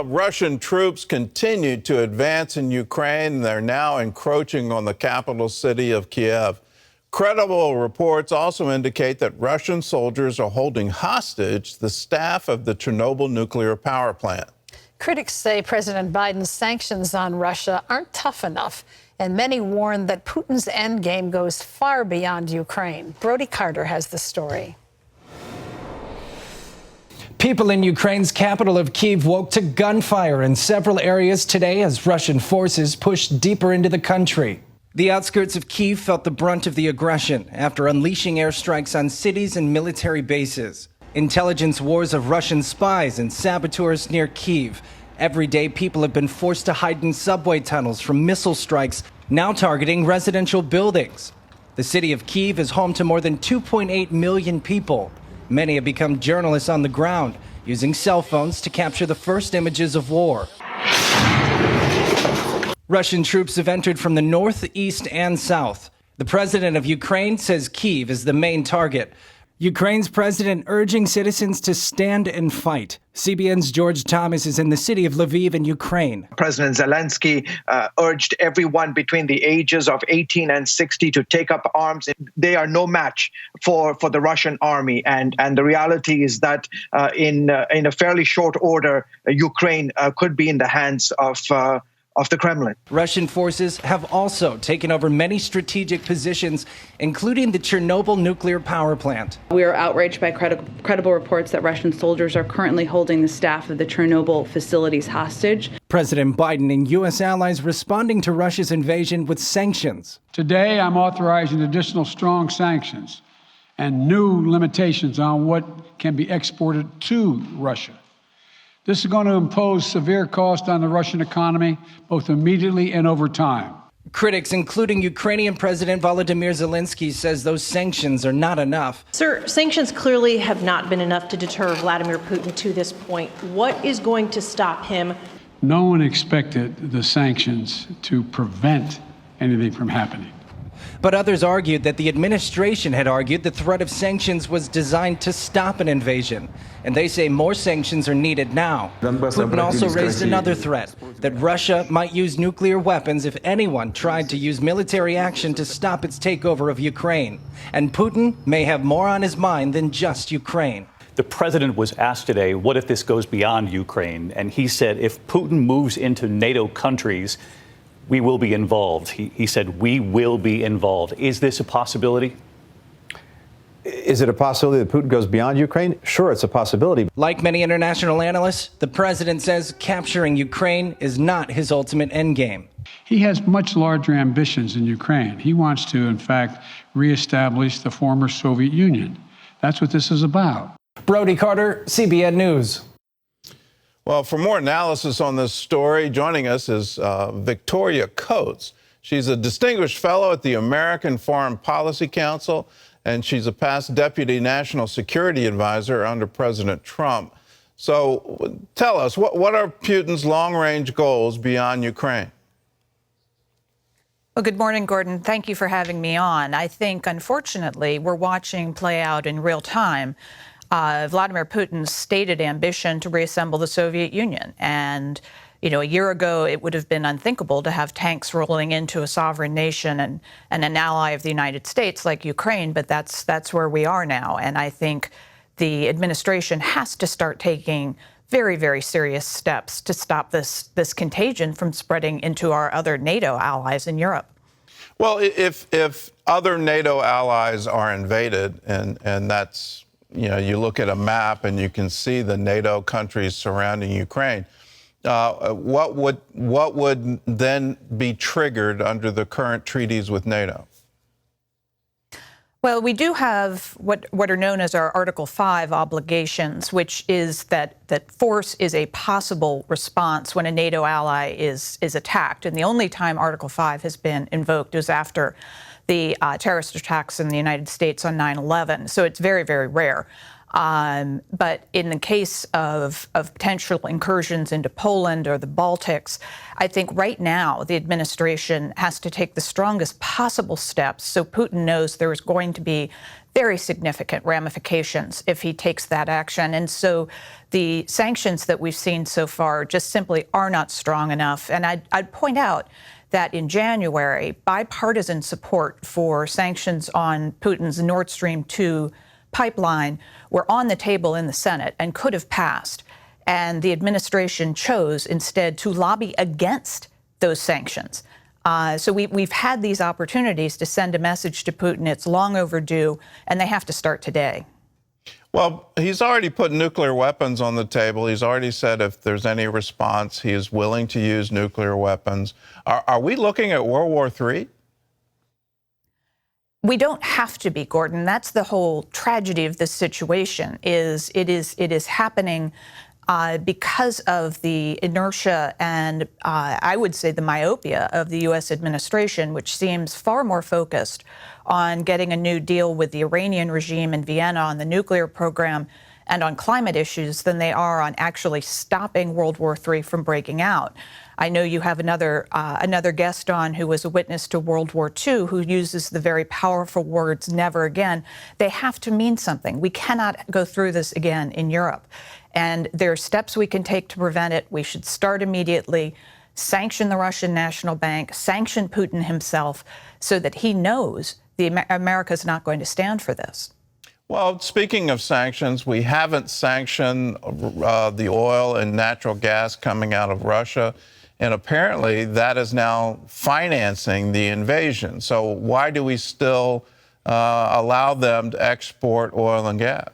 Russian troops continue to advance in Ukraine. They're now encroaching on the capital city of Kyiv. Credible reports also indicate that Russian soldiers are holding hostage the staff of the Chernobyl nuclear power plant. Critics say President Biden's sanctions on Russia aren't tough enough, and many warn that Putin's endgame goes far beyond Ukraine. Brody Carter has the story. People in Ukraine's capital of Kyiv woke to gunfire in several areas today as Russian forces pushed deeper into the country. The outskirts of Kyiv felt the brunt of the aggression after unleashing airstrikes on cities and military bases. Intelligence wars of Russian spies and saboteurs near Kyiv. Every day, people have been forced to hide in subway tunnels from missile strikes, now targeting residential buildings. The city of Kyiv is home to more than 2.8 million people. Many have become journalists on the ground, using cell phones to capture the first images of war. Russian troops have entered from the north, east, and south. The president of Ukraine says Kyiv is the main target. Ukraine's president urging citizens to stand and fight. CBN's George Thomas is in the city of Lviv in Ukraine. President Zelensky urged everyone between the ages of 18 and 60 to take up arms. They are no match for the Russian army. And the reality is that in a fairly short order, Ukraine could be in the hands of the Kremlin. Russian forces have also taken over many strategic positions, including the Chernobyl nuclear power plant. We are outraged by credible reports that Russian soldiers are currently holding the staff of the Chernobyl facilities hostage. President Biden and U.S. allies responding to Russia's invasion with sanctions. Today, I'm authorizing additional strong sanctions and new limitations on what can be exported to Russia. This is going to impose severe cost on the Russian economy, both immediately and over time. Critics, including Ukrainian President Volodymyr Zelensky, says those sanctions are not enough. Sir, sanctions clearly have not been enough to deter Vladimir Putin to this point. What is going to stop him? No one expected the sanctions to prevent anything from happening. But others argued that the administration had argued the threat of sanctions was designed to stop an invasion. And they say more sanctions are needed now. Putin also raised another threat, that Russia might use nuclear weapons if anyone tried to use military action to stop its takeover of Ukraine. And Putin may have more on his mind than just Ukraine. The president was asked today, what if this goes beyond Ukraine? And he said, if Putin moves into NATO countries, we will be involved. He said, we will be involved. Is this a possibility? Is it a possibility that Putin goes beyond Ukraine? Sure, it's a possibility. Like many international analysts, the president says capturing Ukraine is not his ultimate endgame. He has much larger ambitions in Ukraine. He wants to, in fact, reestablish the former Soviet Union. That's what this is about. Brody Carter, CBN News. Well, for more analysis on this story, joining us is Victoria Coates. She's a distinguished fellow at the American Foreign Policy Council, and she's a past deputy national security advisor under President Trump. So tell us, what are Putin's long-range goals beyond Ukraine? Well, good morning, Gordon. Thank you for having me on. I think, unfortunately, we're watching play out in real time Vladimir Putin's stated ambition to reassemble the Soviet Union. And, you know, a year ago, it would have been unthinkable to have tanks rolling into a sovereign nation and an ally of the United States like Ukraine. But that's where we are now. And I think the administration has to start taking very, very serious steps to stop this contagion from spreading into our other NATO allies in Europe. Well, if other NATO allies are invaded, and that's, you know, you look at a map and you can see the NATO countries surrounding Ukraine, what would then be triggered under the current treaties with NATO? Well, we do have what are known as our Article 5 obligations, which is that force is a possible response when a NATO ally is attacked. And the only time Article 5 has been invoked is after the terrorist attacks in the United States on 9/11. So it's very, very rare. But in the case of potential incursions into Poland or the Baltics, I think right now the administration has to take the strongest possible steps so Putin knows there is going to be very significant ramifications if he takes that action. And so the sanctions that we've seen so far just simply are not strong enough. And I'd point out that in January, bipartisan support for sanctions on Putin's Nord Stream 2 pipeline were on the table in the Senate and could have passed. And the administration chose instead to lobby against those sanctions. So we've had these opportunities to send a message to Putin. It's long overdue, and they have to start today. Well, he's already put nuclear weapons on the table. He's already said if there's any response, he is willing to use nuclear weapons. Are we looking at World War III? We don't have to be, Gordon. That's the whole tragedy of this situation. It is happening because of the inertia and I would say the myopia of the U.S. administration, which seems far more focused on getting a new deal with the Iranian regime in Vienna on the nuclear program and on climate issues than they are on actually stopping World War III from breaking out. I know you have another guest on who was a witness to World War II who uses the very powerful words, never again. They have to mean something. We cannot go through this again in Europe. And there are steps we can take to prevent it. We should start immediately, sanction the Russian National Bank, sanction Putin himself, so that he knows America's not going to stand for this. Well, speaking of sanctions, we haven't sanctioned the oil and natural gas coming out of Russia. And apparently that is now financing the invasion. So why do we still allow them to export oil and gas?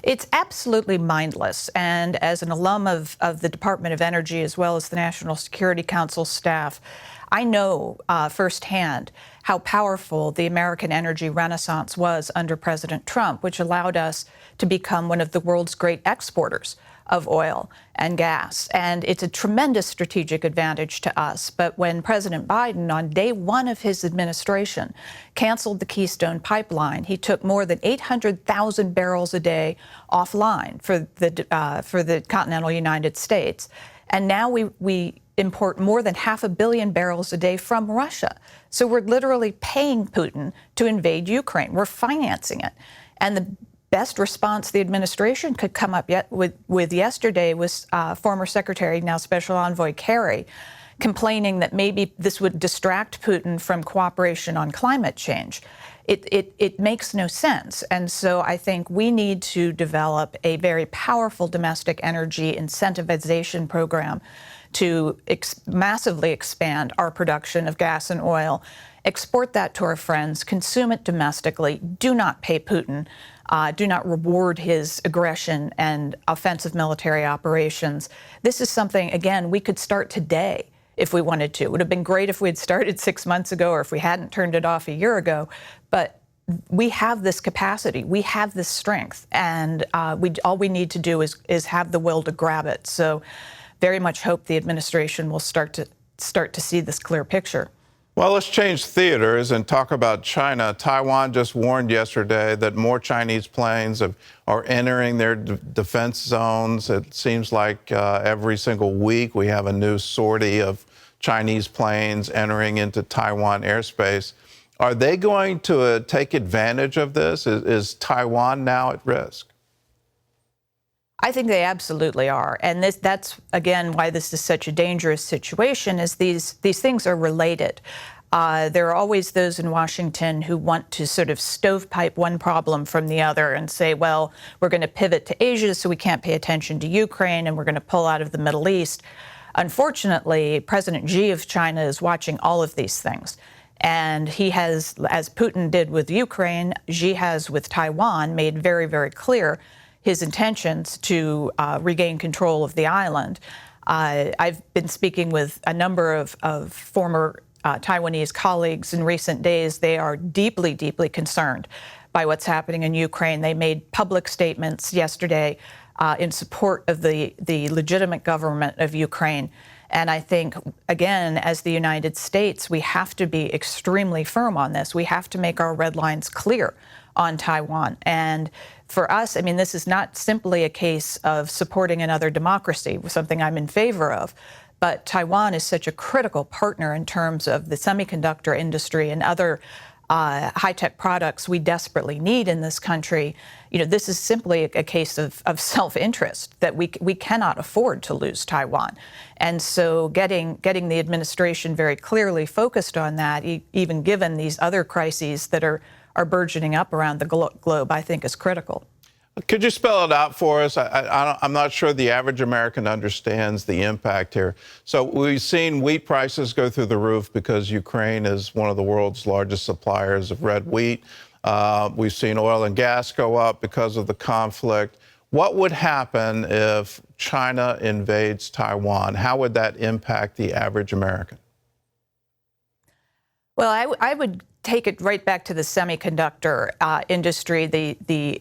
It's absolutely mindless. And as an alum of the Department of Energy, as well as the National Security Council staff, I know firsthand how powerful the American energy renaissance was under President Trump, which allowed us to become one of the world's great exporters of oil and gas. And it's a tremendous strategic advantage to us. But when President Biden, on day one of his administration, canceled the Keystone Pipeline, he took more than 800,000 barrels a day offline for the continental United States. And now we import more than 500 million barrels a day from Russia. So we're literally paying Putin to invade Ukraine. We're financing it. And the best response the administration could come up with yesterday was former Secretary, now Special Envoy Kerry, complaining that maybe this would distract Putin from cooperation on climate change. It makes no sense. And so I think we need to develop a very powerful domestic energy incentivization program to massively expand our production of gas and oil, export that to our friends, consume it domestically, do not pay Putin, do not reward his aggression and offensive military operations. This is something, again, we could start today if we wanted to. It would have been great if we had started 6 months ago or if we hadn't turned it off a year ago. But we have this capacity, we have this strength, and all we need to do is have the will to grab it. So very much hope the administration will start to see this clear picture. Well, let's change theaters and talk about China. Taiwan just warned yesterday that more Chinese planes are entering their defense zones. It seems like every single week we have a new sortie of Chinese planes entering into Taiwan airspace. Are they going to take advantage of this? Is Taiwan now at risk? I think they absolutely are. And that's, again, why this is such a dangerous situation, is these things are related. There are always those in Washington who want to sort of stovepipe one problem from the other and say, well, we're going to pivot to Asia so we can't pay attention to Ukraine, and we're going to pull out of the Middle East. Unfortunately, President Xi of China is watching all of these things. And he has, as Putin did with Ukraine, Xi has with Taiwan, made very, very clear his intentions to regain control of the island. I've been speaking with a number of former Taiwanese colleagues in recent days. They are deeply, deeply concerned by what's happening in Ukraine. They made public statements yesterday in support of the legitimate government of Ukraine. And I think, again, as the United States, we have to be extremely firm on this. We have to make our red lines clear on Taiwan. And for us, I mean, this is not simply a case of supporting another democracy, something I'm in favor of, but Taiwan is such a critical partner in terms of the semiconductor industry and other high-tech products we desperately need in this country. You know, this is simply a case of self-interest that we cannot afford to lose Taiwan. And so getting the administration very clearly focused on that, even given these other crises that are burgeoning up around the globe, I think is critical. Could you spell it out for us? I'm not sure the average American understands the impact here. So we've seen wheat prices go through the roof because Ukraine is one of the world's largest suppliers of red wheat. We've seen oil and gas go up because of the conflict. What would happen if China invades Taiwan? How would that impact the average American? Well, I would take it right back to the semiconductor industry, the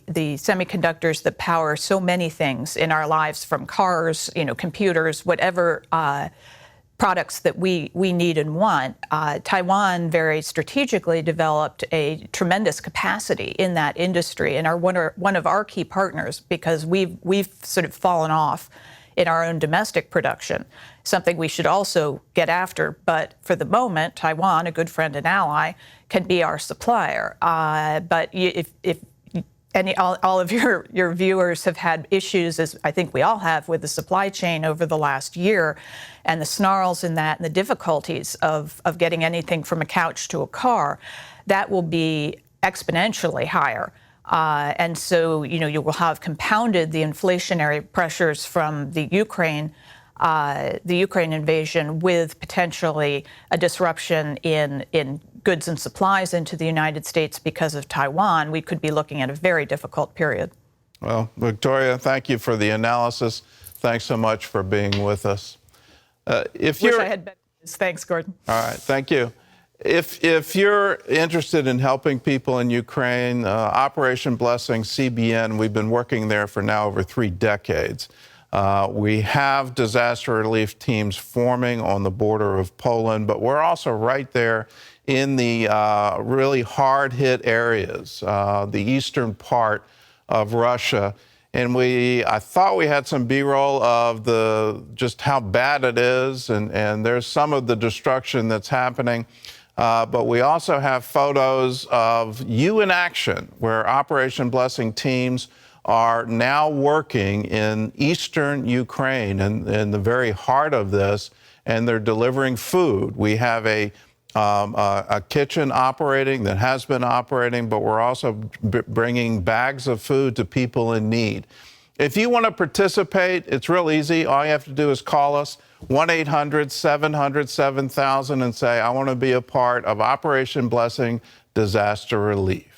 semiconductors that power so many things in our lives, from cars, you know, computers, whatever products that we need and want. Taiwan very strategically developed a tremendous capacity in that industry and are one of our key partners, because we've sort of fallen off in our own domestic production, something we should also get after. But for the moment, Taiwan, a good friend and ally, can be our supplier. But if all of your viewers have had issues, as I think we all have, with the supply chain over the last year, and the snarls in that, and the difficulties of getting anything from a couch to a car, that will be exponentially higher. And so, you know, you will have compounded the inflationary pressures from the Ukraine invasion, with potentially a disruption in goods and supplies into the United States because of Taiwan. We could be looking at a very difficult period. Well, Victoria, thank you for the analysis. Thanks so much for being with us. Wish I had better news. Thanks, Gordon. All right, thank you. If you're interested in helping people in Ukraine, Operation Blessing, CBN, we've been working there for now over 3 decades. We have disaster relief teams forming on the border of Poland, but we're also right there in the really hard-hit areas, the eastern part of Russia. And I thought we had some B-roll of just how bad it is, and there's some of the destruction that's happening. But we also have photos of you in action, where Operation Blessing teams are now working in eastern Ukraine, in the very heart of this, and they're delivering food. We have a kitchen operating that has been operating, but we're also bringing bags of food to people in need. If you want to participate, it's real easy. All you have to do is call us, 1-800-700-7000, and say, I want to be a part of Operation Blessing Disaster Relief.